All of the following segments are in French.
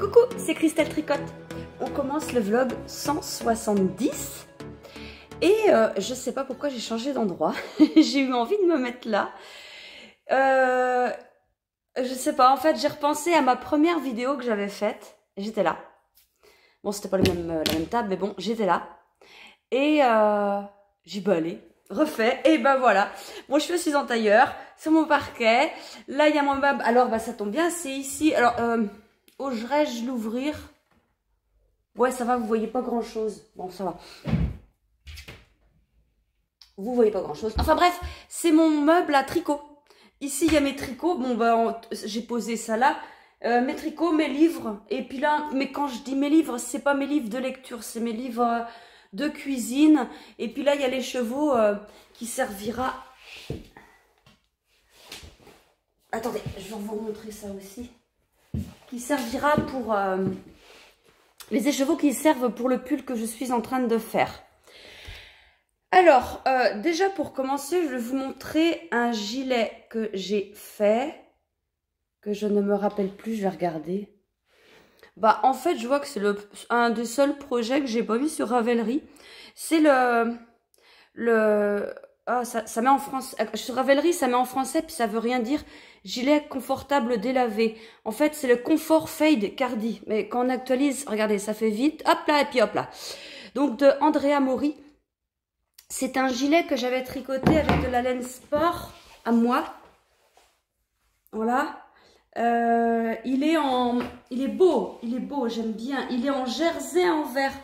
Coucou, c'est Christelle Tricotte. On commence le vlog 170 et je sais pas pourquoi j'ai changé d'endroit. J'ai eu envie de me mettre là. Je sais pas, en fait j'ai repensé à ma première vidéo que j'avais faite. J'étais là. Bon, c'était pas la même table, mais bon, j'étais là. Et j'ai dit, bah allez, refait. Et ben voilà. Bon, je suis en tailleur, sur mon parquet. Là, il y a mon meuble. Alors, bah ça tombe bien, c'est ici. Alors, oserais-je l'ouvrir? Ouais, ça va, vous voyez pas grand-chose. Bon, ça va. Vous voyez pas grand-chose. Enfin bref, c'est mon meuble à tricot. Ici, il y a mes tricots. Bon, bah, j'ai posé ça là. Mes tricots, mes livres. Et puis là, mais quand je dis mes livres, c'est pas mes livres de lecture, c'est mes livres de cuisine. Et puis là, il y a les chevaux qui servira... Attendez, je vais vous montrer ça aussi. Qui servira pour... les écheveaux qui servent pour le pull que je suis en train de faire. Alors, déjà pour commencer, je vais vous montrer un gilet que j'ai fait, que je ne me rappelle plus, je vais regarder. Bah, en fait, je vois que c'est un des seuls projets que j'ai pas mis sur Ravelry. C'est ah, ça met en français. Sur Ravelry, ça met en français, puis ça veut rien dire. Gilet confortable délavé. En fait, c'est le Comfort Fade Cardi. Mais quand on actualise, regardez, ça fait vite. Hop là, et puis hop là. Donc, de Andrea Mori. C'est un gilet que j'avais tricoté avec de la laine sport à moi. Voilà. Il est beau, j'aime bien. Il est en jersey en vert,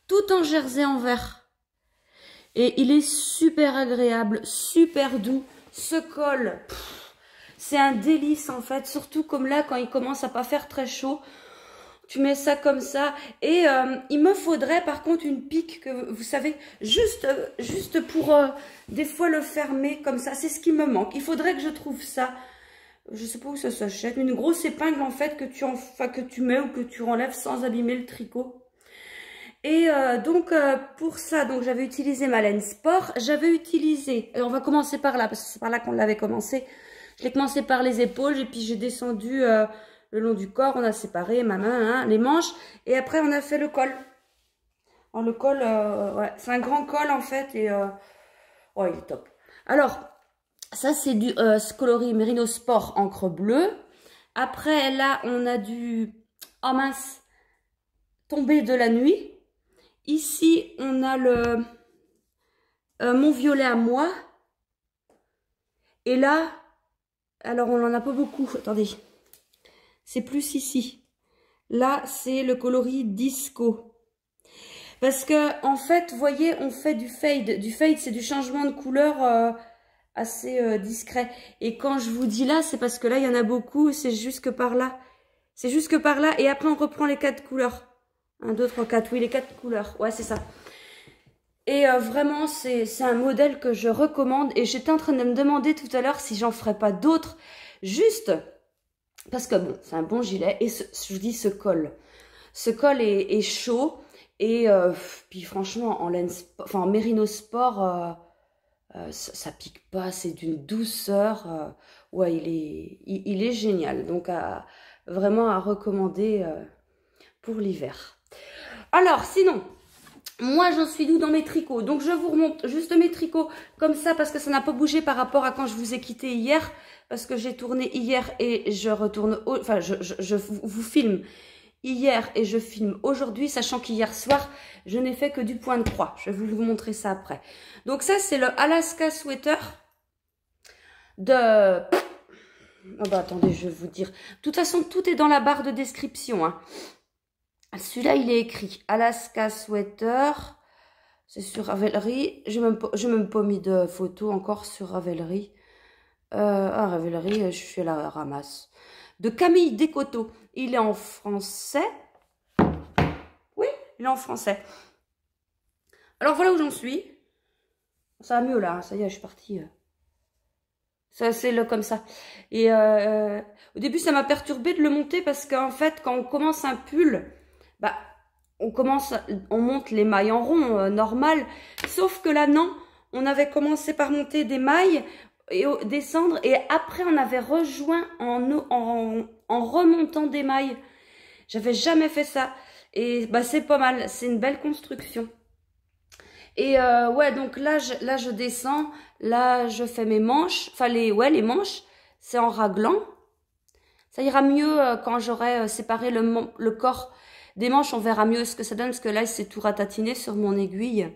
tout en jersey en vert. Et il est super agréable, super doux. Ce col, c'est un délice en fait. Surtout comme là, quand il commence à pas faire très chaud. Tu mets ça comme ça. Et il me faudrait par contre une pique, que vous savez, juste pour des fois le fermer comme ça. C'est ce qui me manque. Il faudrait que je trouve ça. Je sais pas où ça s'achète. Une grosse épingle en fait que tu mets ou que tu enlèves sans abîmer le tricot. Et donc pour ça, donc j'avais utilisé ma laine sport. J'avais utilisé, on va commencer par là parce que c'est par là qu'on l'avait commencé. Je l'ai commencé par les épaules et puis j'ai descendu le long du corps. On a séparé ma main, hein, les manches et après on a fait le col. Alors, le col, ouais, c'est un grand col en fait et oh, il est top. Alors ça c'est du ce coloris Merino Sport encre bleue. Après là on a du, oh mince, tombé de la nuit. Ici, on a le mon violet à moi. Et là, alors on n'en a pas beaucoup. Attendez, c'est plus ici. Là, c'est le coloris disco. Parce que, en fait, vous voyez, on fait du fade. Du fade, c'est du changement de couleur assez discret. Et quand je vous dis là, c'est parce que là, il y en a beaucoup. C'est jusque par là. C'est jusque par là. Et après, on reprend les 4 couleurs. 1, 2, 3, 4. Oui, les 4 couleurs. Ouais, c'est ça. Et vraiment, c'est un modèle que je recommande. Et j'étais en train de me demander tout à l'heure si j'en ferais pas d'autres. Juste parce que, bon, c'est un bon gilet. Et je vous dis, ce col. Ce col est chaud. Et puis franchement, en laine, enfin, en Merino Sport, ça pique pas. C'est d'une douceur. Ouais, il est génial. Donc, vraiment à recommander pour l'hiver. Alors, sinon, moi, j'en suis d'où dans mes tricots. Donc, je vous remonte juste mes tricots comme ça parce que ça n'a pas bougé par rapport à quand je vous ai quitté hier. Parce que j'ai tourné hier et je retourne... Enfin, je vous filme hier et je filme aujourd'hui, sachant qu'hier soir, je n'ai fait que du point de croix. Je vais vous montrer ça après. Donc, ça, c'est le Alaska Sweater de... Oh bah, attendez, je vais vous dire. De toute façon, tout est dans la barre de description, hein. Celui-là, il est écrit Alaska Sweater. C'est sur Ravelry. Je n'ai même pas mis de photo encore sur Ravelry. Ravelry, je suis à la ramasse. De Camille Descoteaux. Il est en français. Oui, il est en français. Alors, voilà où j'en suis. Ça va mieux là. Ça y est, je suis partie. Ça, c'est là comme ça. Et au début, ça m'a perturbé de le monter parce qu'en fait, quand on commence un pull... Bah, on monte les mailles en rond, normal. Sauf que là, non, on avait commencé par monter des mailles et descendre. Et après, on avait rejoint en remontant des mailles. J'avais jamais fait ça. Et bah c'est pas mal, c'est une belle construction. Et ouais, donc là je descends, là je fais mes manches, enfin les manches, c'est en raglan. Ça ira mieux quand j'aurai séparé le corps des manches, on verra mieux ce que ça donne, parce que là c'est tout ratatiné sur mon aiguille.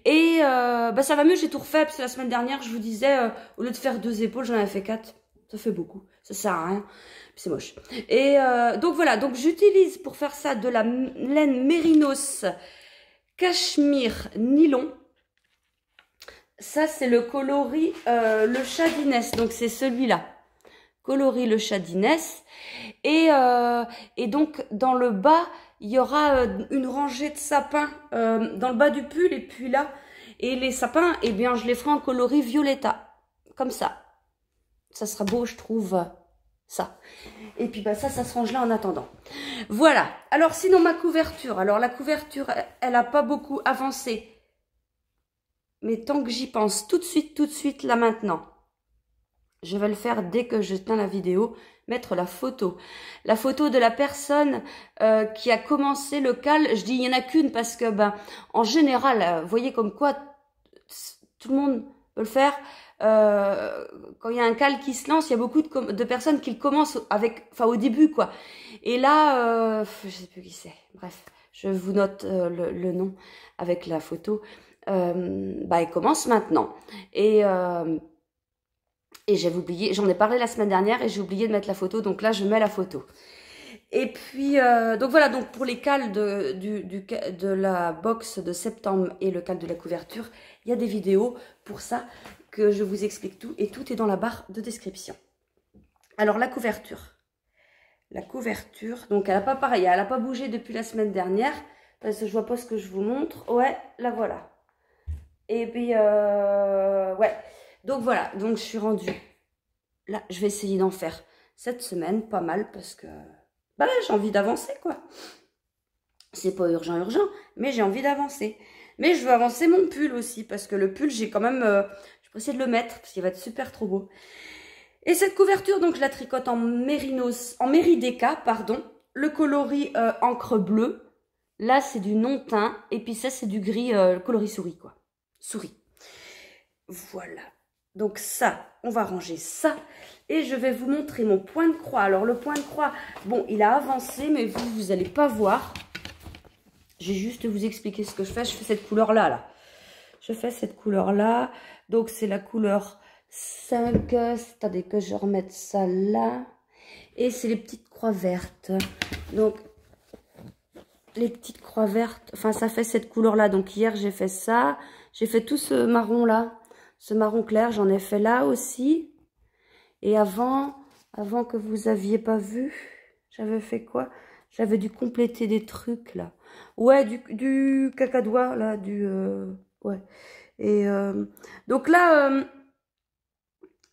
Et bah ça va mieux, j'ai tout refait, parce que la semaine dernière, je vous disais, au lieu de faire 2 épaules, j'en avais fait 4. Ça fait beaucoup, ça sert à rien, c'est moche. Et donc voilà, donc j'utilise pour faire ça de la laine Mérinos Cachemire Nylon. Ça c'est le coloris le Chadiness, donc c'est celui-là. Coloris le Chadiness. Et donc dans le bas, il y aura une rangée de sapins dans le bas du pull, et puis là, et les sapins, eh bien je les ferai en coloris violetta, comme ça. Ça sera beau, je trouve, ça. Et puis bah ça se range là en attendant. Voilà. Alors sinon ma couverture, alors la couverture, elle n'a pas beaucoup avancé. Mais tant que j'y pense, tout de suite, là maintenant, je vais le faire dès que je tiens la vidéo, mettre la photo. La photo de la personne qui a commencé le cal. Je dis il n'y en a qu'une parce que, ben, en général, vous voyez comme quoi tout le monde peut le faire. Quand il y a un cal qui se lance, il y a beaucoup de personnes qui le commencent avec, enfin au début quoi. Et là, je sais plus qui c'est. Bref, je vous note le nom avec la photo. Bah, il commence maintenant. Et j'avais oublié, j'en ai parlé la semaine dernière et j'ai oublié de mettre la photo, donc là je mets la photo. Et puis, donc voilà, donc pour les cals de la box de septembre et le cal de la couverture, il y a des vidéos pour ça que je vous explique tout, et tout est dans la barre de description. Alors la couverture, donc elle n'a pas pareil, elle n'a pas bougé depuis la semaine dernière, parce que je vois pas ce que je vous montre. Ouais, la voilà. Et puis, ouais. Donc voilà, donc je suis rendue. Là, je vais essayer d'en faire cette semaine, pas mal, parce que bah, j'ai envie d'avancer, quoi. C'est pas urgent, mais j'ai envie d'avancer. Mais je veux avancer mon pull aussi, parce que le pull, j'ai quand même... je vais essayer de le mettre, parce qu'il va être super trop beau. Et cette couverture, donc je la tricote en Méridéca, pardon. Le coloris encre bleue. Là, c'est du non-teint. Et puis ça, c'est du gris coloris souris, quoi. Souris. Voilà. Donc ça, on va ranger ça. Et je vais vous montrer mon point de croix. Alors le point de croix, bon, il a avancé, mais vous n'allez pas voir. Je vais juste vous expliquer ce que je fais. Je fais cette couleur-là, là. Je fais cette couleur-là. Donc c'est la couleur 5. Attendez que je remette ça là. Et c'est les petites croix vertes. Donc, les petites croix vertes, enfin ça fait cette couleur-là. Donc hier, j'ai fait ça. J'ai fait tout ce marron-là. Ce marron clair, j'en ai fait là aussi. Et avant que vous aviez pas vu, j'avais fait quoi? J'avais dû compléter des trucs là. Ouais, du cacadois là, ouais. Et donc là,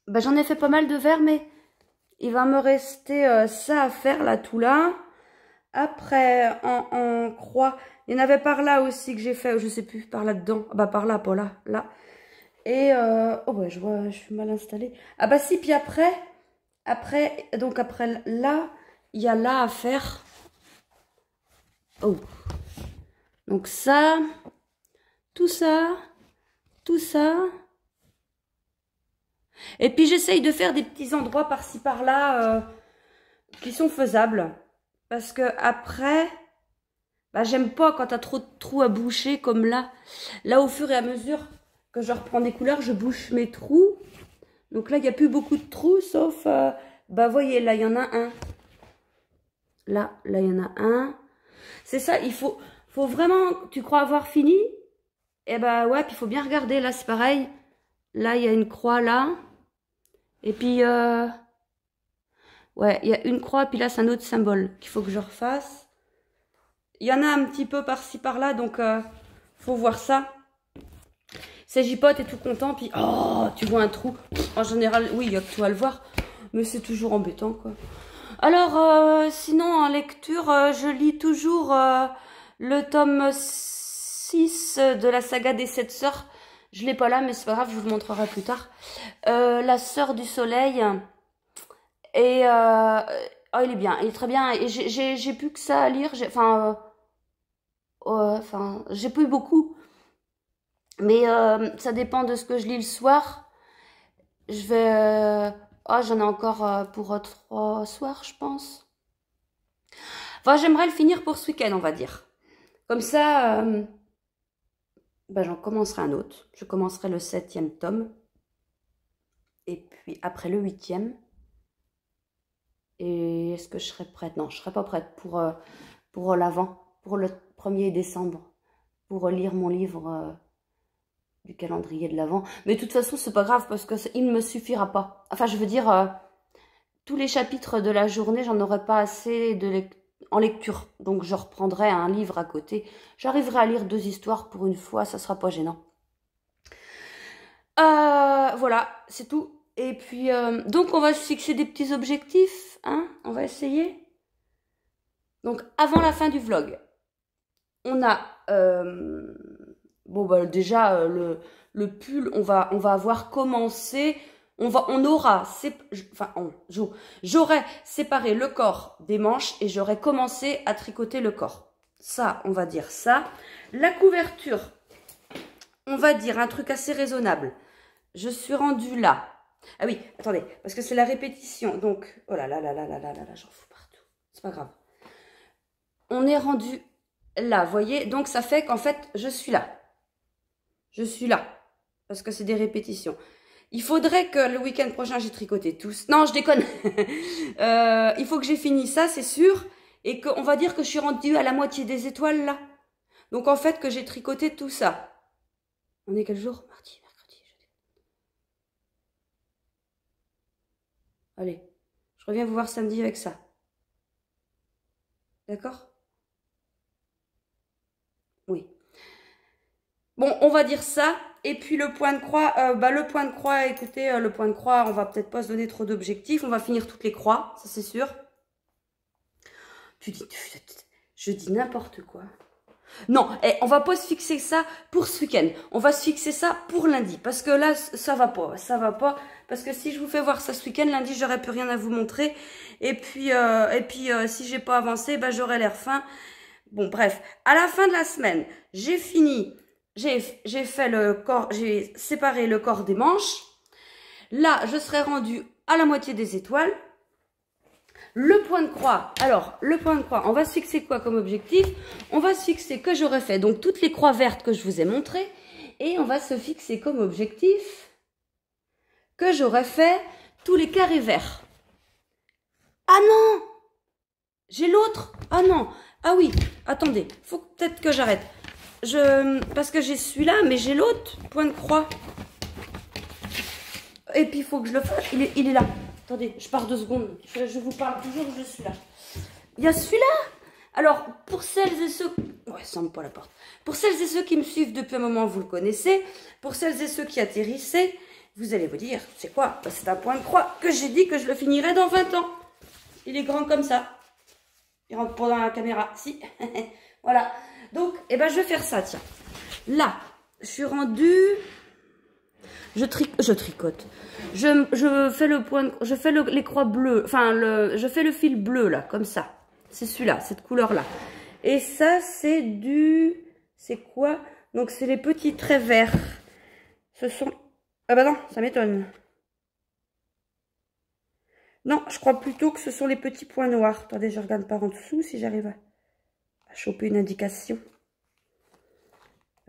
bah, j'en ai fait pas mal de vert, mais il va me rester ça à faire là, tout là. Après, en croix, il y en avait par là aussi que j'ai fait, je sais plus, par là-dedans. Bah par là, pas là, là. Et, oh ouais, je vois, je suis mal installée. Ah bah si, puis après, donc après là, il y a là à faire. Oh. Donc ça, tout ça, tout ça. Et puis j'essaye de faire des petits endroits par-ci par-là qui sont faisables. Parce que après, bah, j'aime pas quand t'as trop de trous à boucher comme là. Là, au fur et à mesure que je reprends des couleurs, je bouche mes trous. Donc là, il n'y a plus beaucoup de trous, sauf, bah voyez, là, il y en a un. Là, il y en a un. C'est ça, il faut vraiment, tu crois avoir fini? Eh bah ouais, puis il faut bien regarder, là, c'est pareil. Là, il y a une croix, là. Et puis, ouais, il y a une croix, puis là, c'est un autre symbole qu'il faut que je refasse. Il y en a un petit peu par-ci, par-là, donc faut voir ça. C'est Jipote est tout content, puis oh, tu vois un trou. En général, oui, il y a que toi à le voir, mais c'est toujours embêtant, quoi. Alors, sinon, en lecture, je lis toujours le tome 6 de la saga des 7 sœurs. Je l'ai pas là, mais c'est pas grave, je vous le montrerai plus tard. La sœur du soleil. Et Oh, il est bien, il est très bien. Et j'ai plus que ça à lire. Enfin, j'ai plus beaucoup. Mais ça dépend de ce que je lis le soir. Je vais... oh, j'en ai encore pour 3 soirs, je pense. Enfin, j'aimerais le finir pour ce week-end, on va dire. Comme ça, ben, j'en commencerai un autre. Je commencerai le 7e tome. Et puis après le 8e. Et est-ce que je serai prête? Non, je ne serai pas prête pour l'avant, pour le 1er décembre. Pour lire mon livre du calendrier de l'avant. Mais de toute façon, c'est pas grave parce qu'il ne me suffira pas. Enfin, je veux dire, tous les chapitres de la journée, j'en aurai pas assez en lecture. Donc, je reprendrai un livre à côté. J'arriverai à lire 2 histoires pour une fois, ça sera pas gênant. Voilà, c'est tout. Et puis, donc, on va se fixer des petits objectifs, hein. On va essayer. Donc, avant la fin du vlog, on a... bon, bah, déjà, le pull, on va avoir commencé... J'aurais séparé le corps des manches et j'aurais commencé à tricoter le corps. Ça, on va dire ça. La couverture, on va dire un truc assez raisonnable. Je suis rendue là. Ah oui, attendez, parce que c'est la répétition. Donc, oh là là là là là là là là, j'en fous partout. C'est pas grave. On est rendu là, vous voyez. Donc, ça fait qu'en fait, je suis là. Je suis là. Parce que c'est des répétitions. Il faudrait que le week-end prochain, j'ai tricoté tous. Non, je déconne. Il faut que j'ai fini ça, c'est sûr. Et qu'on va dire que je suis rendue à la moitié des étoiles, là. Donc, en fait, que j'ai tricoté tout ça. On est quel jour? Mardi, mercredi, jeudi. Allez, je reviens vous voir samedi avec ça. D'accord? Oui. Bon, on va dire ça. Et puis le point de croix, le point de croix, écoutez, le point de croix, on va peut-être pas se donner trop d'objectifs. On va finir toutes les croix, ça c'est sûr. Je dis n'importe quoi. Non, on va pas se fixer ça pour ce week-end. On va se fixer ça pour lundi. Parce que là, ça va pas. Ça va pas. Parce que si je vous fais voir ça ce week-end, lundi, j'aurai plus rien à vous montrer. Et puis si j'ai pas avancé, bah, j'aurai l'air fin. Bon, bref. À la fin de la semaine, j'ai fini. J'ai fait le corps, j'ai séparé le corps des manches. Là, je serai rendue à la moitié des étoiles. Le point de croix. Alors, le point de croix, on va se fixer quoi comme objectif? On va se fixer que j'aurais fait donc toutes les croix vertes que je vous ai montrées. Et on va se fixer comme objectif que j'aurais fait tous les carrés verts. Ah non! J'ai l'autre. Ah non. Ah oui, attendez, faut peut-être que j'arrête. Parce que j'ai celui-là, mais j'ai l'autre point de croix. Et puis, il faut que je le fasse. Il est là. Attendez, je pars 2 secondes. Je vous parle toujours, je suis là. Il y a celui-là. Alors, pour celles et ceux... Ouais, ça me pas la porte. Pour celles et ceux qui me suivent depuis un moment, vous le connaissez. Pour celles et ceux qui atterrissaient, vous allez vous dire, c'est quoi? C'est un point de croix que j'ai dit que je le finirais dans 20 ans. Il est grand comme ça. Il rentre pas dans la caméra. Si. Voilà. Donc, je vais faire ça, tiens. Là, je suis rendue... Je tricote. Je fais le point... Je fais les croix bleues. Enfin, je fais le fil bleu, là, comme ça. C'est celui-là, cette couleur-là. Et ça, c'est du... C'est quoi? Donc, c'est les petits traits verts. Ce sont... Ah bah non, ça m'étonne. Non, je crois plutôt que ce sont les petits points noirs. Attendez, je regarde par en dessous si j'arrive à choper une indication.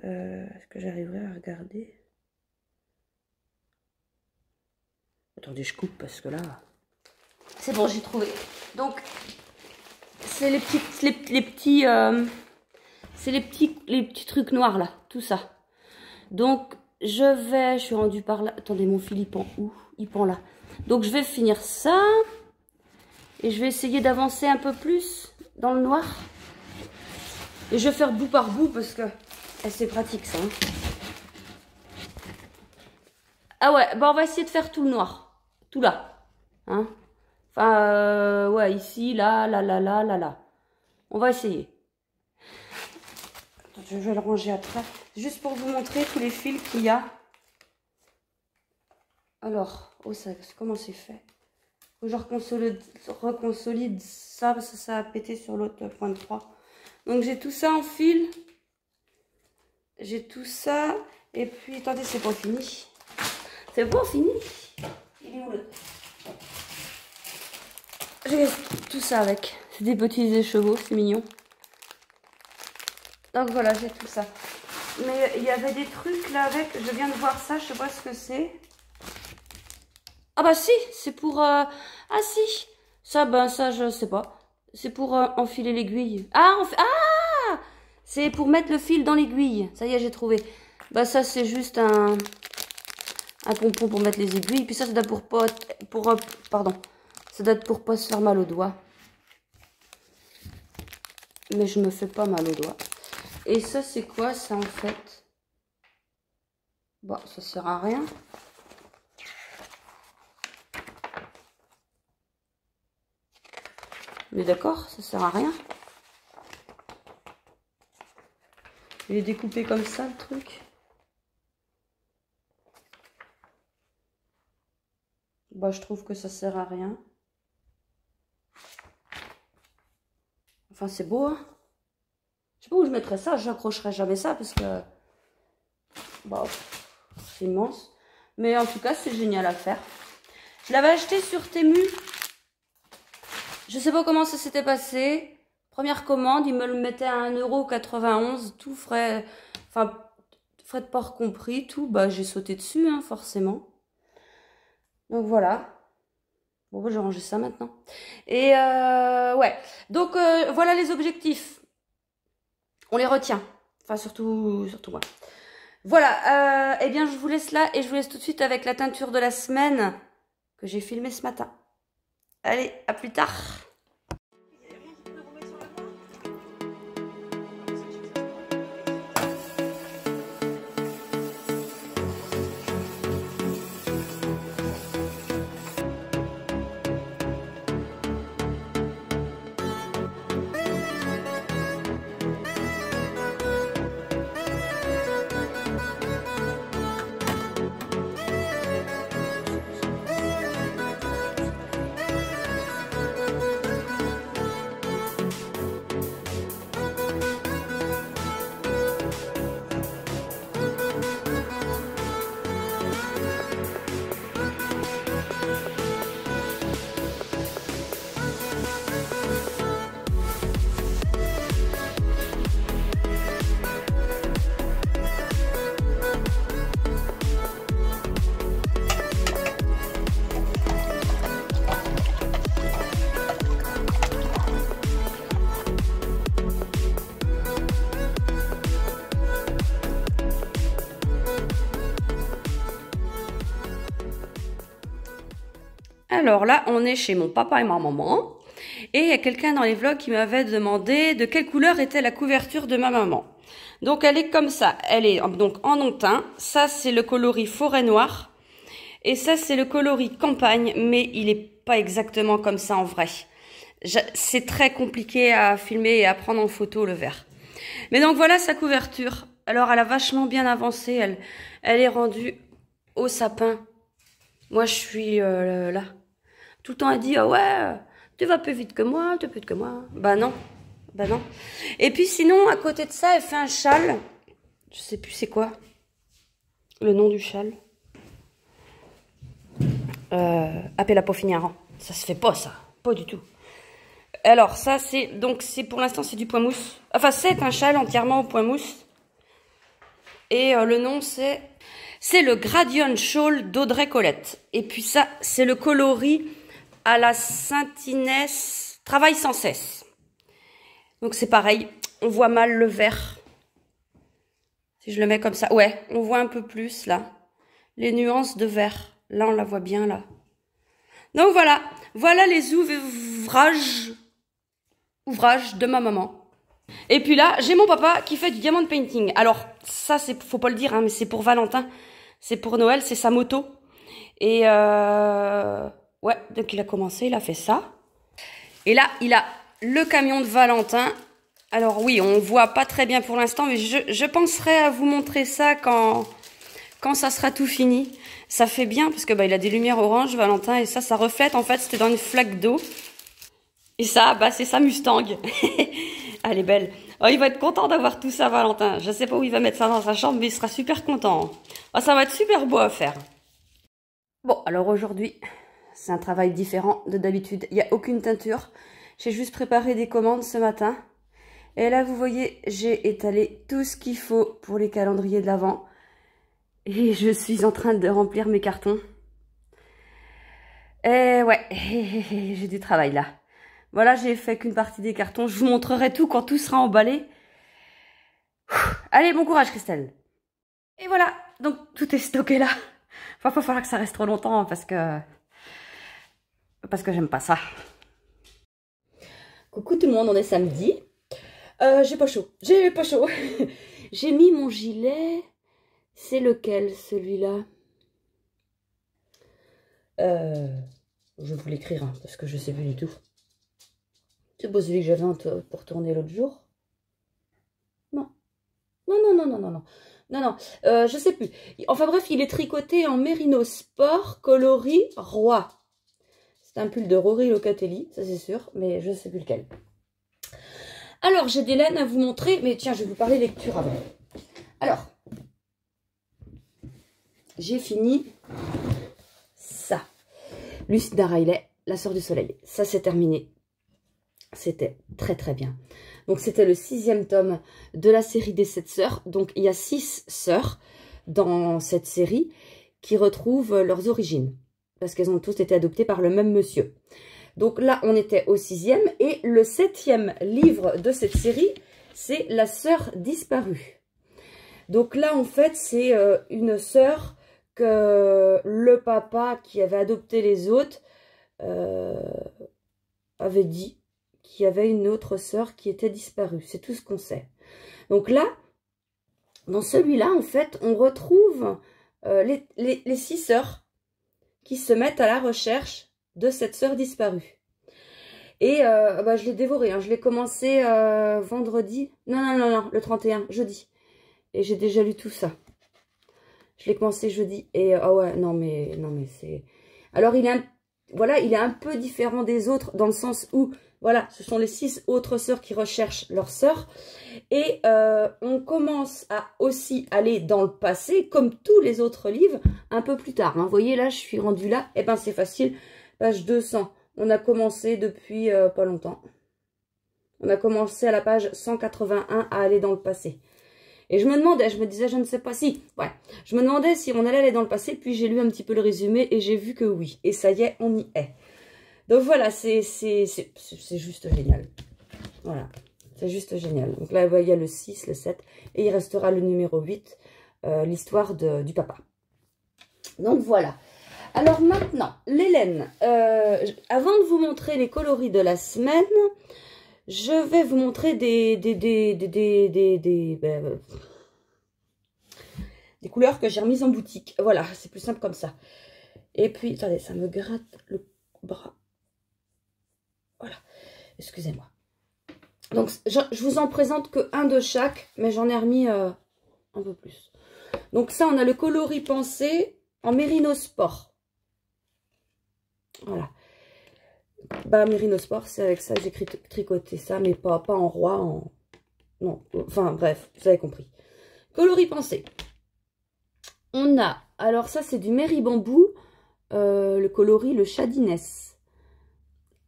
Est-ce que j'arriverai à regarder? Attendez, je coupe parce que là... C'est bon, j'ai trouvé. Donc, c'est les petits trucs noirs là, tout ça. Donc, je suis rendue par là. Attendez, mon fil, il pend où? Il pend là. Donc, je vais finir ça. Et je vais essayer d'avancer un peu plus dans le noir. Et je vais faire bout par bout parce que c'est pratique ça. Hein. Ah ouais, bah on va essayer de faire tout le noir. Tout là. Hein. Enfin, ouais, ici, là. On va essayer. Attends, je vais le ranger après. Juste pour vous montrer tous les fils qu'il y a. Alors, comment c'est fait? Faut que je reconsolide ça parce que ça a pété sur l'autre point de 3. Donc j'ai tout ça en fil. J'ai tout ça. Et puis, attendez, c'est pas fini. C'est pas fini. Il est où l'autre? J'ai tout ça avec. C'est des petits écheveaux, c'est mignon. Donc voilà, j'ai tout ça. Mais il y avait des trucs là avec. Je viens de voir ça, je sais pas ce que c'est. Ah bah si, c'est pour... Ah si, ça, ben ça, je sais pas. C'est pour enfiler l'aiguille. Ah, c'est pour mettre le fil dans l'aiguille. Ça y est, j'ai trouvé. Bah ça, c'est juste un pompon pour mettre les aiguilles. Puis ça doit pardon. Ça doit être pour pas se faire mal aux doigts. Mais je me fais pas mal aux doigts. Et ça, c'est quoi ça en fait? Bah, ça sert à rien. Mais d'accord, ça sert à rien. Je vais découper comme ça le truc. Bah, je trouve que ça sert à rien. Enfin, c'est beau, hein. Je sais pas où je mettrais ça. J'accrocherai jamais ça parce que... Bah, c'est immense. Mais en tout cas, c'est génial à faire. Je l'avais acheté sur Temu. Je sais pas comment ça s'était passé. Première commande, il me le mettait à 1,91 €, tout frais, enfin, frais de port compris, tout. Bah, j'ai sauté dessus, hein, forcément. Donc voilà. Bon, bah, j'ai rangé ça maintenant. Et ouais. Donc voilà les objectifs. On les retient. Enfin, surtout moi. Voilà. Eh bien, je vous laisse là et je vous laisse tout de suite avec la teinture de la semaine que j'ai filmée ce matin. Allez, à plus tard. Alors là, on est chez mon papa et ma maman. Et il y a quelqu'un dans les vlogs qui m'avait demandé de quelle couleur était la couverture de ma maman. Donc elle est comme ça. Elle est donc en non-teint. Ça, c'est le coloris forêt noire. Et ça, c'est le coloris campagne. Mais il n'est pas exactement comme ça en vrai. C'est très compliqué à filmer et à prendre en photo le vert. Mais donc voilà sa couverture. Alors elle a vachement bien avancé. Elle est rendue au sapin. Moi, je suis là. Tout le temps, elle dit, ah ouais, tu vas plus vite que moi, tu vas plus vite que moi. Bah non, bah non. Et puis sinon, à côté de ça, elle fait un châle. Je sais plus c'est quoi le nom du châle. Appela pas finir. Ça se fait pas, ça. Pas du tout. Alors, ça, c'est pour l'instant, c'est du point mousse. Enfin, c'est un châle entièrement au point mousse. Et le nom, c'est le Gradient Shawl d'Audrey Colette. Et puis ça, c'est le coloris à la Saint-Inès Travaille sans cesse. Donc c'est pareil, on voit mal le vert. Si je le mets comme ça, ouais, on voit un peu plus là. Les nuances de vert, là on la voit bien là. Donc voilà, voilà les ouvrages de ma maman. Et puis là, j'ai mon papa qui fait du diamond painting. Alors ça, faut pas le dire, hein, mais c'est pour Valentin. C'est pour Noël, c'est sa moto. Et ouais, donc il a commencé, il a fait ça. Et là, il a le camion de Valentin. Alors oui, on voit pas très bien pour l'instant, mais je penserai à vous montrer ça quand quand ça sera tout fini, ça fait bien parce que bah, il a des lumières orange, Valentin, et ça reflète. En fait, c'était dans une flaque d'eau. Et ça, bah, c'est sa Mustang. Elle est belle. Oh, il va être content d'avoir tout ça, Valentin. Je sais pas où il va mettre ça dans sa chambre, mais il sera super content. Oh, ça va être super beau à faire. Bon, alors aujourd'hui, c'est un travail différent de d'habitude. Il n'y a aucune teinture. J'ai juste préparé des commandes ce matin. Et là, vous voyez, j'ai étalé tout ce qu'il faut pour les calendriers de l'Avent. Et je suis en train de remplir mes cartons. Et ouais, j'ai du travail là. Voilà, j'ai fait qu'une partie des cartons. Je vous montrerai tout quand tout sera emballé. Allez, bon courage, Christelle. Et voilà, donc tout est stocké là. Enfin, il va falloir que ça reste trop longtemps parce que j'aime pas ça. Coucou tout le monde, on est samedi. J'ai pas chaud. J'ai mis mon gilet. C'est lequel, celui-là? Je vais vous l'écrire hein, parce que je sais plus du tout. C'est pas celui que j'avais pour tourner l'autre jour. Non. Non, je sais plus. Enfin bref, il est tricoté en Merino Sport coloris roi. C'est un pull de Rory Locatelli, ça c'est sûr, mais je sais plus lequel. Alors, j'ai des laines à vous montrer, mais tiens, je vais vous parler lecture avant. Alors, j'ai fini ça. Lucinda Riley, La Sœur du Soleil. Ça, c'est terminé. C'était très très bien. Donc c'était le 6e tome de la série des 7 sœurs. Donc il y a 6 sœurs dans cette série qui retrouvent leurs origines. Parce qu'elles ont tous été adoptées par le même monsieur. Donc là on était au 6e et le 7e livre de cette série c'est La Sœur disparue. Donc là en fait c'est une sœur que le papa qui avait adopté les autres avait dit qu'il y avait une autre sœur qui était disparue. C'est tout ce qu'on sait. Donc là, dans celui-là, en fait, on retrouve les 6 sœurs qui se mettent à la recherche de cette sœur disparue. Et bah, je l'ai dévoré. Hein. Je l'ai commencé vendredi. Non, le 31, jeudi. Et j'ai déjà lu tout ça. Je l'ai commencé jeudi. Et ah ouais, non mais c'est... Alors, il est un peu différent des autres dans le sens où... Voilà, ce sont les 6 autres sœurs qui recherchent leur sœur. Et on commence à aussi aller dans le passé, comme tous les autres livres, un peu plus tard. Hein. Vous voyez, là, je suis rendue là. Eh bien, c'est facile. Page 200. On a commencé depuis pas longtemps. On a commencé à la page 181 à aller dans le passé. Et je me disais, je ne sais pas si. Ouais, je me demandais si on allait aller dans le passé. Puis j'ai lu un petit peu le résumé et j'ai vu que oui. Et ça y est, on y est. Donc voilà, c'est juste génial. Voilà, c'est juste génial. Donc là, il y a le 6, le 7, et il restera le numéro 8, l'histoire du papa. Donc voilà. Alors maintenant, les laines. Avant de vous montrer les coloris de la semaine, je vais vous montrer des couleurs que j'ai remises en boutique. Voilà, c'est plus simple comme ça. Et puis, attendez, ça me gratte le bras. Voilà, excusez-moi. Donc, je vous en présente que un de chaque, mais j'en ai remis un peu plus. Donc ça, on a le coloris pensé en Merino Sport. Voilà. Bah, Merino Sport, c'est avec ça que j'ai tricoté ça, mais pas en roi, non, enfin, bref, vous avez compris. Coloris pensé. On a, alors ça, c'est du Merry Bambou, le coloris, le Shadiness.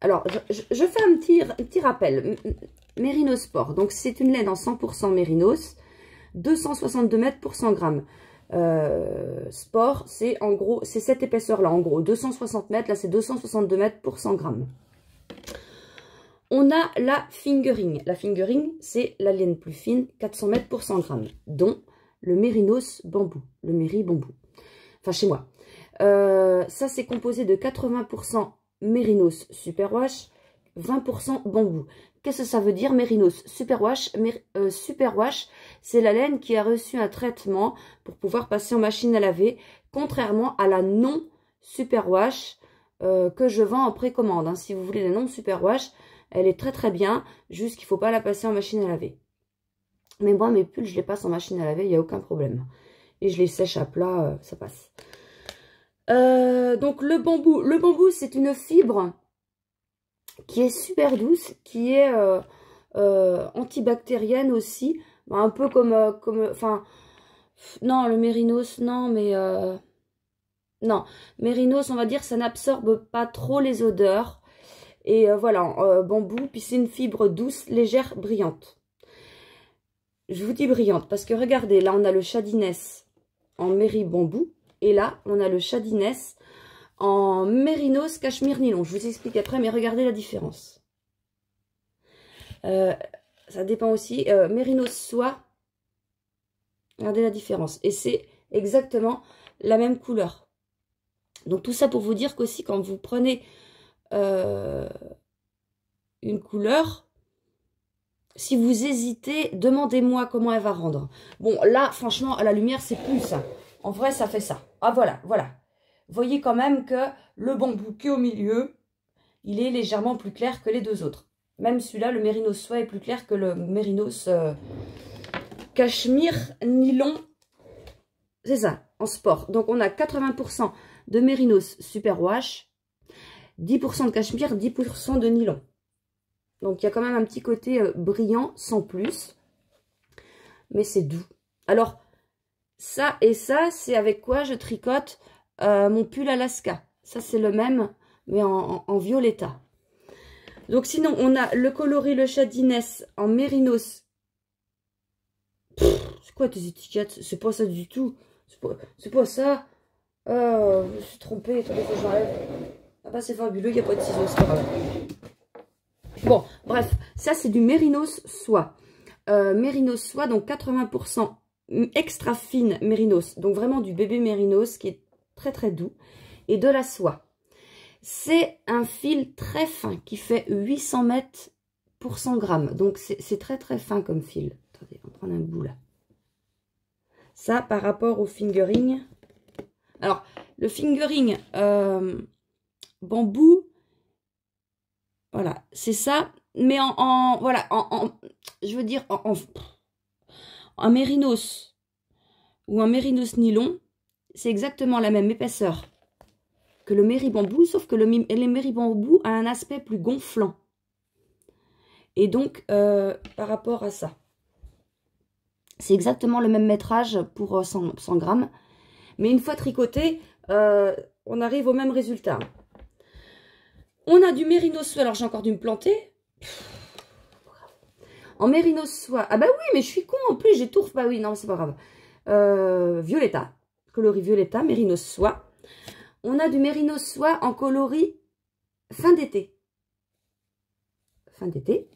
Alors, je fais un petit rappel. Merino Sport. Donc, c'est une laine en 100% Mérinos. 262 mètres pour 100 grammes. Sport, c'est en gros, c'est cette épaisseur-là, en gros. 260 mètres, là, c'est 262 mètres pour 100 grammes. On a la fingering. La fingering, c'est la laine plus fine, 400 mètres pour 100 grammes. Dont le Mérinos Bambou. Le Merry Bambou. Enfin, chez moi. Ça, c'est composé de 80% Mérinos Superwash, 20% bambou. Qu'est-ce que ça veut dire Mérinos Superwash? Superwash, c'est la laine qui a reçu un traitement pour pouvoir passer en machine à laver, contrairement à la non Superwash que je vends en précommande. Hein. Si vous voulez la non Superwash, elle est très très bien, juste qu'il ne faut pas la passer en machine à laver. Mais moi, mes pulls, je les passe en machine à laver, il n'y a aucun problème. et je les sèche à plat, ça passe. Donc le bambou c'est une fibre qui est super douce, qui est antibactérienne aussi, un peu comme, enfin, non, le mérinos, non, mais non, mérinos, on va dire, ça n'absorbe pas trop les odeurs, et voilà, bambou, puis c'est une fibre douce, légère, brillante. Je vous dis brillante, parce que regardez, là, on a le Shadiness en méri bambou, et là, on a le Shadiness en mérinos cachemire nylon. Je vous explique après, mais regardez la différence. Ça dépend aussi. Mérinos soie, regardez la différence. Et c'est exactement la même couleur. Donc tout ça pour vous dire qu'aussi, quand vous prenez une couleur, si vous hésitez, demandez-moi comment elle va rendre. Bon, là, franchement, à la lumière, c'est plus ça. En vrai, ça fait ça. Ah, voilà, voilà. Vous voyez quand même que le bambou qui est au milieu, il est légèrement plus clair que les deux autres. Même celui-là, le mérinos soie, est plus clair que le mérinos cachemire nylon. C'est ça, en sport. Donc, on a 80% de mérinos super wash, 10% de cachemire, 10% de nylon. Donc, il y a quand même un petit côté brillant, sans plus. Mais c'est doux. Alors, ça et ça, c'est avec quoi je tricote mon pull Alaska. Ça, c'est le même, mais en violetta. Donc, sinon, on a le coloris, le Shadiness en mérinos. C'est quoi tes étiquettes? C'est pas ça du tout. C'est pas ça. Je me suis trompée. Attendez, faut que j'enlève. Ah bah, c'est fabuleux, il n'y a pas de ciseaux, c'est pas grave. Bon, bref, ça, c'est du mérinos soie. Mérinos soie, donc 80% extra fine mérinos. Donc, vraiment du bébé mérinos qui est très, très doux. Et de la soie. C'est un fil très fin qui fait 800 mètres pour 100 grammes. Donc, c'est très, très fin comme fil. Attendez, on va prendre un bout là. Ça, par rapport au fingering. Alors, le fingering bambou, voilà, c'est ça. Mais voilà, je veux dire, en mérinos ou en mérinos nylon, c'est exactement la même épaisseur que le méri bambou, sauf que le méri bambou a un aspect plus gonflant. Et donc, par rapport à ça, c'est exactement le même métrage pour 100 grammes. Mais une fois tricoté, on arrive au même résultat. On a du mérinos soie. Alors, j'ai encore dû me planter. En mérinos soie. Ah bah oui, mais je suis con en plus, j'ai tout... Bah oui, non, c'est pas grave. Violetta. Coloris violetta, mérinos soie. On a du mérinos soie en coloris fin d'été. Fin d'été.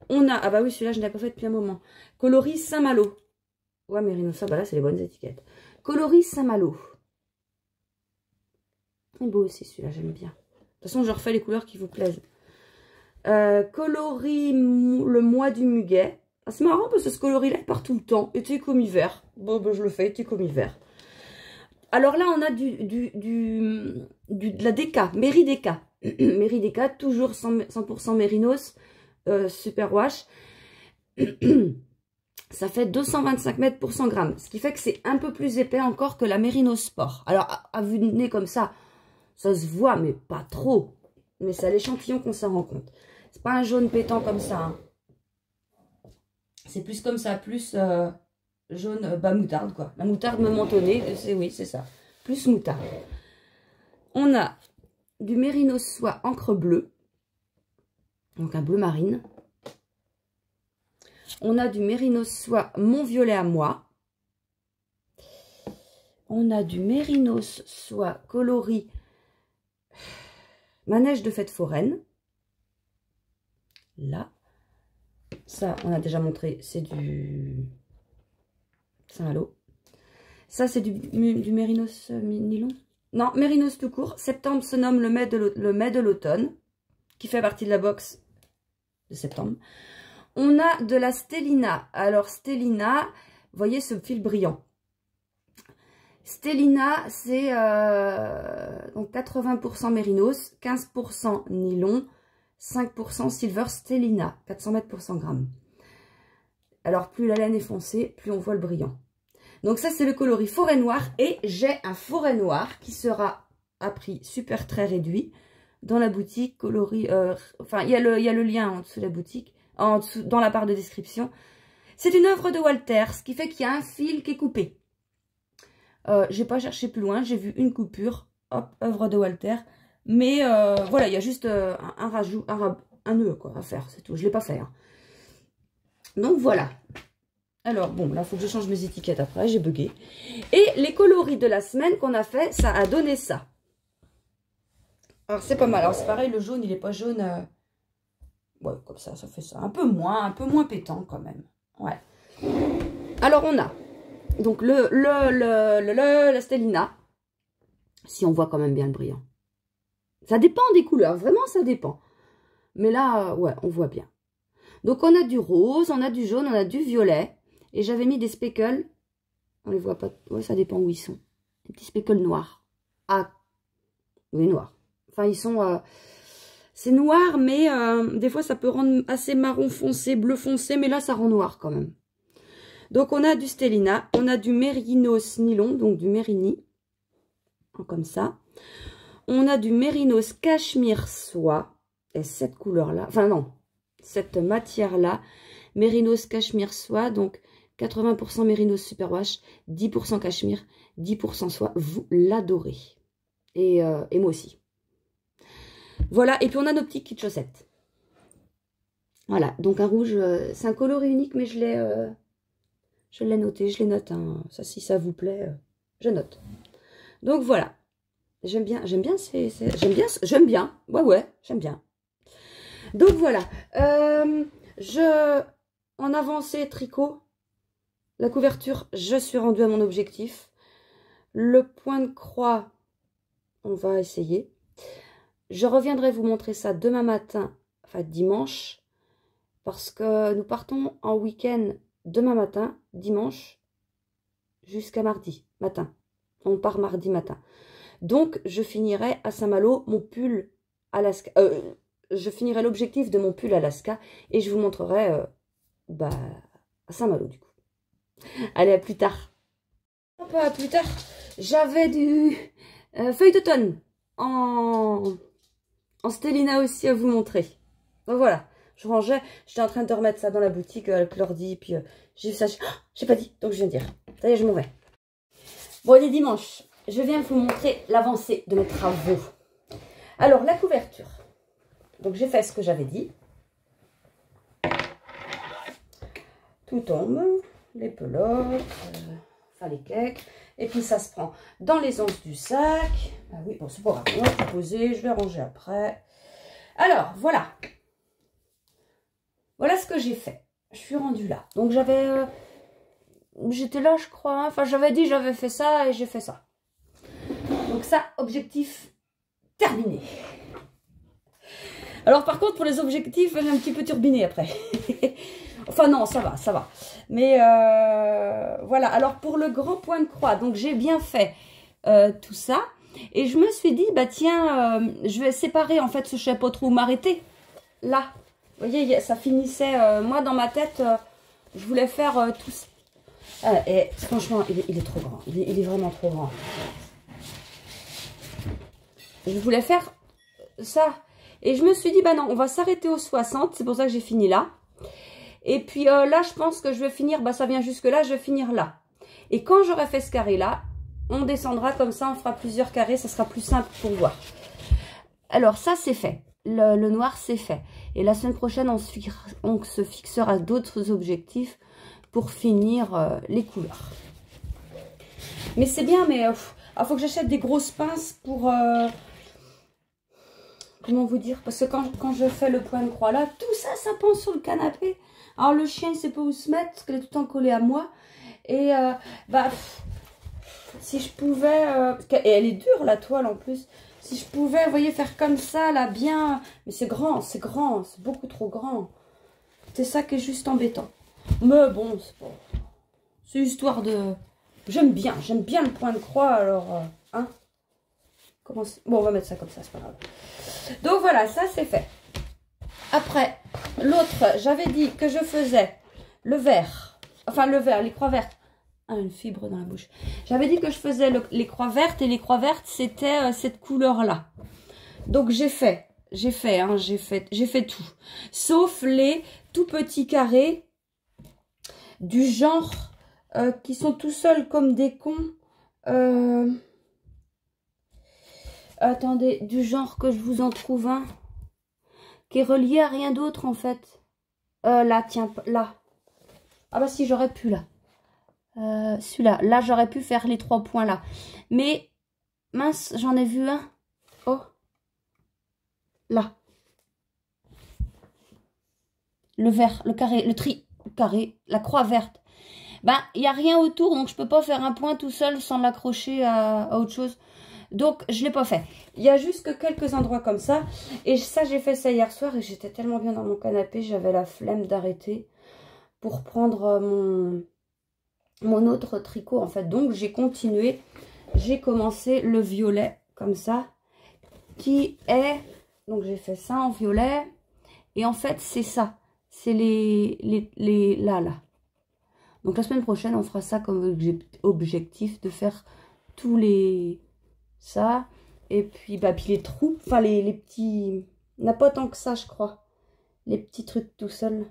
On a... Ah bah oui, celui-là, je ne l'ai pas fait depuis un moment. Coloris Saint-Malo. Ouais, mérinos soie, bah là, c'est les bonnes étiquettes. Coloris Saint-Malo. C'est beau aussi, celui-là, j'aime bien. De toute façon, je refais les couleurs qui vous plaisent. Coloris le mois du muguet. Ah, c'est marrant parce que ce coloris-là, il part tout le temps. Été comme hiver. Bon, ben, je le fais, été comme hiver. Alors là, on a de la déca, Méri déca. Méri déca, toujours 100% mérinos, super wash. Ça fait 225 mètres pour 100 grammes. Ce qui fait que c'est un peu plus épais encore que la mérinos sport. Alors, à vue de nez comme ça, ça se voit, mais pas trop. Mais c'est à l'échantillon qu'on s'en rend compte. C'est pas un jaune pétant comme ça. Hein. C'est plus comme ça, plus jaune, bah moutarde quoi. La moutarde me mentonnée, oui, c'est ça. Plus moutarde. On a du mérinos soie encre bleue. Donc un bleu marine. On a du mérinos soie mon violet à moi. On a du mérinos soie coloris manège de fête foraine. Là. Ça, on a déjà montré, c'est du Saint-Malo. Ça, c'est du mérinos nylon. Non, mérinos tout court. Septembre se nomme le mai de l'automne, qui fait partie de la box de septembre. On a de la Stellina. Alors, Stellina, vous voyez ce fil brillant. Stellina, c'est donc 80% mérinos, 15% nylon, 5% silver Stellina, 400 mètres pour 100 grammes. Alors, plus la laine est foncée, plus on voit le brillant. Donc ça, c'est le coloris forêt noire. Et j'ai un forêt noir qui sera à prix super très réduit dans la boutique coloris. Enfin, il y a le lien en dessous de la boutique, en dessous, dans la barre de description. C'est une œuvre de Walter, ce qui fait qu'il y a un fil qui est coupé. J'ai pas cherché plus loin, j'ai vu une coupure, hop, œuvre de Walter. Mais voilà, il y a juste un rajout, un nœud quoi, à faire, c'est tout. Je l'ai pas fait. Hein. Donc voilà. Alors bon, là, il faut que je change mes étiquettes après, j'ai bugué. Et les coloris de la semaine qu'on a fait, ça a donné ça. Alors c'est pas mal. Alors c'est pareil, le jaune, il est pas jaune. Ouais, comme ça fait ça. Un peu moins pétant quand même. Ouais. Alors on a donc la Stellina. Si on voit quand même bien le brillant. Ça dépend des couleurs, vraiment ça dépend. Mais là, ouais, on voit bien. Donc on a du rose, on a du jaune, on a du violet. Et j'avais mis des speckles. On les voit pas. Ouais, ça dépend où ils sont. Des petits speckles noirs. Ah, oui, noirs. Enfin, ils sont... c'est noir, mais des fois, ça peut rendre assez marron foncé, bleu foncé. Mais là, ça rend noir quand même. Donc, on a du Stellina. On a du Mérinos nylon, donc du Mérini. Comme ça. On a du Mérinos cachemire soie. Et cette couleur-là... Enfin, non. Cette matière-là. Mérinos cachemire soie. Donc, 80% Mérinos superwash. 10% cachemire. 10% soie. Vous l'adorez. Et moi aussi. Voilà, et puis on a nos petits kits chaussettes. Voilà, donc un rouge, c'est un coloris unique, mais je l'ai noté, je les note. Hein. Ça, si ça vous plaît, je note. Donc voilà, j'aime bien, j'aime bien. Donc voilà, en avancée tricot, la couverture, je suis rendue à mon objectif. Le point de croix, on va essayer. Je reviendrai vous montrer ça demain matin, enfin dimanche, parce que nous partons en week-end demain matin, dimanche, jusqu'à mardi matin. On part mardi matin. Donc, je finirai à Saint-Malo mon pull Alaska. Je finirai l'objectif de mon pull Alaska et je vous montrerai à Saint-Malo du coup. Allez, à plus tard. Un peu à plus tard, j'avais du feuille d'automne en Stellina aussi à vous montrer. Donc voilà, je rangeais, j'étais en train de remettre ça dans la boutique avec l'ordi, puis j'ai vu ça, j'ai pas dit, donc je viens de dire. Ça y est, je m'en vais. Bon, il est dimanche, je viens vous montrer l'avancée de mes travaux. Alors, la couverture. Donc, j'ai fait ce que j'avais dit. Tout tombe, les pelotes, enfin les cakes. Et puis, ça se prend dans les anses du sac. Ah oui, bon, c'est pas grave, on va tout poser, je vais ranger après. Alors, voilà. Voilà ce que j'ai fait. Je suis rendue là. Donc, j'avais... j'étais là, je crois. Hein. Enfin, j'avais dit, j'avais fait ça et j'ai fait ça. Donc ça, objectif terminé. Alors, par contre, pour les objectifs, j'ai un petit peu turbiné après. Enfin, non, ça va, ça va. Mais voilà. Alors, pour le grand point de croix, donc j'ai bien fait tout ça. Et je me suis dit, bah tiens, je vais séparer en fait ce chapeau-trou, m'arrêter là. Vous voyez, ça finissait, moi dans ma tête, je voulais faire tout ça. Et franchement, il est trop grand. Il est vraiment trop grand. Je voulais faire ça. Et je me suis dit, bah non, on va s'arrêter aux 60. C'est pour ça que j'ai fini là. Et puis là, je pense que je vais finir, bah ça vient jusque là, je vais finir là. Et quand j'aurai fait ce carré-là, on descendra comme ça, on fera plusieurs carrés, ça sera plus simple pour voir. Alors ça, c'est fait. Le noir, c'est fait. Et la semaine prochaine, on se fixera d'autres objectifs pour finir les couleurs. Mais c'est bien, mais il faut que j'achète des grosses pinces pour... comment vous dire? Parce que quand je fais le point de croix là, tout ça, ça pend sur le canapé. Alors le chien, il sait pas où se mettre, parce qu'elle est tout le temps collée à moi. Et si je pouvais... et elle est dure, la toile, en plus. Si je pouvais, vous voyez, faire comme ça, là, bien... Mais c'est grand, c'est beaucoup trop grand. C'est ça qui est juste embêtant. Mais bon, c'est pas... C'est histoire de... J'aime bien le point de croix, alors... hein. Bon, on va mettre ça comme ça, c'est pas grave. Donc voilà, ça c'est fait. Après, l'autre, j'avais dit que je faisais le vert. Enfin, le vert, les croix vertes. Ah, une fibre dans la bouche. J'avais dit que je faisais les croix vertes et les croix vertes, c'était cette couleur-là. Donc j'ai fait tout. Sauf les tout petits carrés du genre qui sont tout seuls comme des cons. Attendez, du genre que je vous en trouve un qui est relié à rien d'autre en fait. Là, tiens, là. Ah bah si, j'aurais pu là. Celui-là. Là, j'aurais pu faire les 3 points là. Mais, mince, j'en ai vu un. Oh. Là. Le vert, le carré, le carré, la croix verte. Ben, il n'y a rien autour, donc je peux pas faire un point tout seul sans l'accrocher à autre chose. Donc, je l'ai pas fait. Il y a juste que quelques endroits comme ça. Et ça, j'ai fait ça hier soir et j'étais tellement bien dans mon canapé, j'avais la flemme d'arrêter pour prendre mon autre tricot, en fait. Donc, j'ai continué. J'ai commencé le violet, comme ça, qui est... Donc, j'ai fait ça en violet. Et en fait, c'est ça. C'est là. Donc, la semaine prochaine, on fera ça comme objectif de faire tous les... Ça. Et puis, bah, puis les trous. Enfin, les petits... On n'a pas tant que ça, je crois. Les petits trucs tout seuls.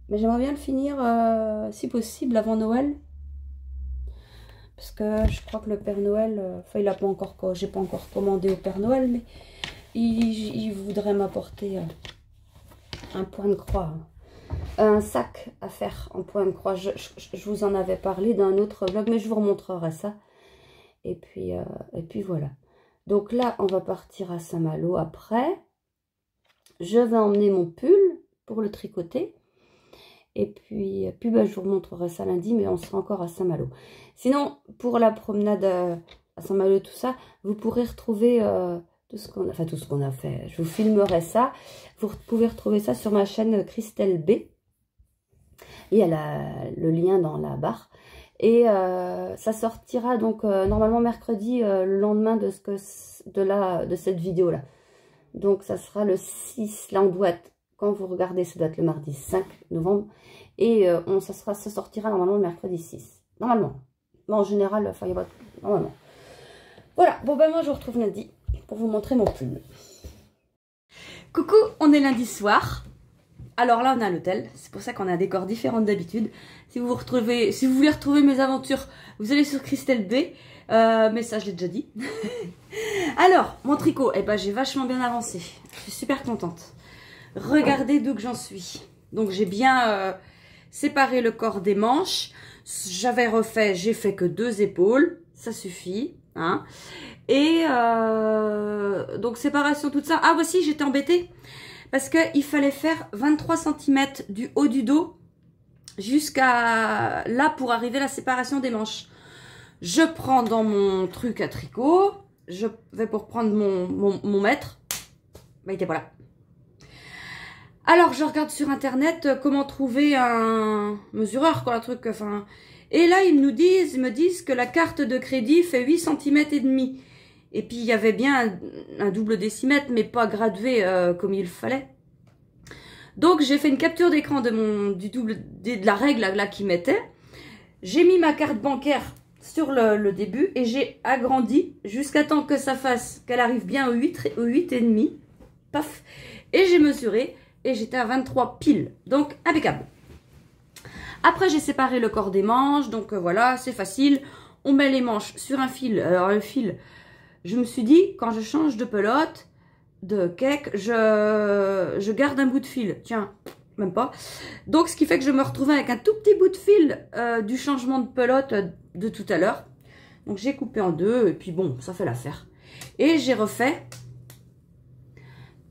Mais j'aimerais bien le finir, si possible, avant Noël. Parce que je crois que le Père Noël... Enfin, il a pas encore... J'ai pas encore commandé au Père Noël, mais... Il voudrait m'apporter un point de croix. Un sac à faire en point de croix. Je vous en avais parlé d'un autre vlog, mais je vous remontrerai ça. Et puis voilà. Donc là, on va partir à Saint-Malo après. Je vais emmener mon pull pour le tricoter. Et puis bah, je vous remontrerai ça lundi, mais on sera encore à Saint-Malo. Sinon, pour la promenade à Saint-Malo, tout ça, vous pourrez retrouver tout ce qu'on a fait. Je vous filmerai ça. Vous pouvez retrouver ça sur ma chaîne Christelle B. Il y a le lien dans la barre. Et ça sortira donc normalement mercredi, le lendemain de cette vidéo là. Donc ça sera le 6. Là on doit être, quand vous regardez, ça doit être le mardi 5 novembre. Et ça sortira normalement le mercredi 6. Normalement. Mais en général, enfin, il y a pas... Normalement. Voilà. Bon ben moi je vous retrouve lundi pour vous montrer mon pull. Coucou, on est lundi soir. Alors là, on est à l'hôtel. C'est pour ça qu'on a un décor différent d'habitude. Si vous voulez retrouver mes aventures, vous allez sur Christelle B. Mais ça, je l'ai déjà dit. Alors, mon tricot, eh ben, j'ai vachement bien avancé. Je suis super contente. Regardez d'où que j'en suis. Donc, j'ai bien séparé le corps des manches. J'avais refait, j'ai fait que 2 épaules. Ça suffit. Hein. Et donc, séparation, tout ça. Ah, voici, j'étais embêtée. Parce qu'il fallait faire 23 cm du haut du dos jusqu'à là pour arriver à la séparation des manches. Je prends dans mon truc à tricot. Je vais pour prendre mon mètre. Bah, il était pas là. Alors, je regarde sur Internet comment trouver un mesureur, quoi, un truc. Enfin. Et là, ils me disent que la carte de crédit fait 8 cm et demi. Et puis, il y avait bien un double décimètre, mais pas gradué comme il fallait. Donc, j'ai fait une capture d'écran de la règle là qu'ils mettaient. J'ai mis ma carte bancaire sur le début et j'ai agrandi jusqu'à temps que ça fasse, qu'elle arrive bien au 8,5. Paf. Et j'ai mesuré et j'étais à 23 pile. Donc, impeccable. Après, j'ai séparé le corps des manches. Donc, voilà, c'est facile. On met les manches sur un fil. Alors, le fil... Je me suis dit, quand je change de pelote, de cake, je garde un bout de fil. Tiens, même pas. Donc, ce qui fait que je me retrouvais avec un tout petit bout de fil du changement de pelote de tout à l'heure. Donc, j'ai coupé en 2 et puis bon, ça fait l'affaire. Et j'ai refait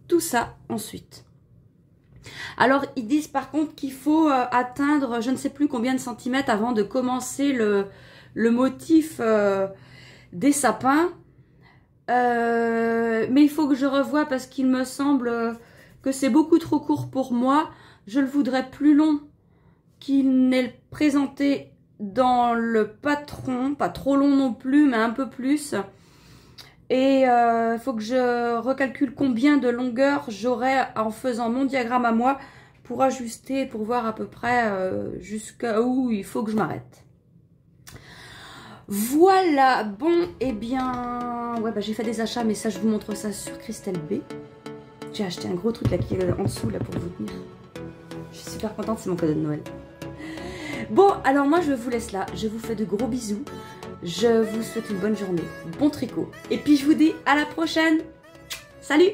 tout ça ensuite. Alors, ils disent par contre qu'il faut atteindre je ne sais plus combien de centimètres avant de commencer le motif des sapins. Mais il faut que je revoie parce qu'il me semble que c'est beaucoup trop court pour moi. Je le voudrais plus long qu'il n'est présenté dans le patron. Pas trop long non plus, mais un peu plus. Et il faut que je recalcule combien de longueur j'aurai en faisant mon diagramme à moi pour ajuster, pour voir à peu près jusqu'à où il faut que je m'arrête. Voilà, bon, et bien, ouais, bah, j'ai fait des achats, mais ça, je vous montre ça sur Christelle B. J'ai acheté un gros truc là qui est en dessous là pour vous tenir. Je suis super contente, c'est mon cadeau de Noël. Bon, alors moi, je vous laisse là. Je vous fais de gros bisous. Je vous souhaite une bonne journée, bon tricot. Et puis, je vous dis à la prochaine. Salut!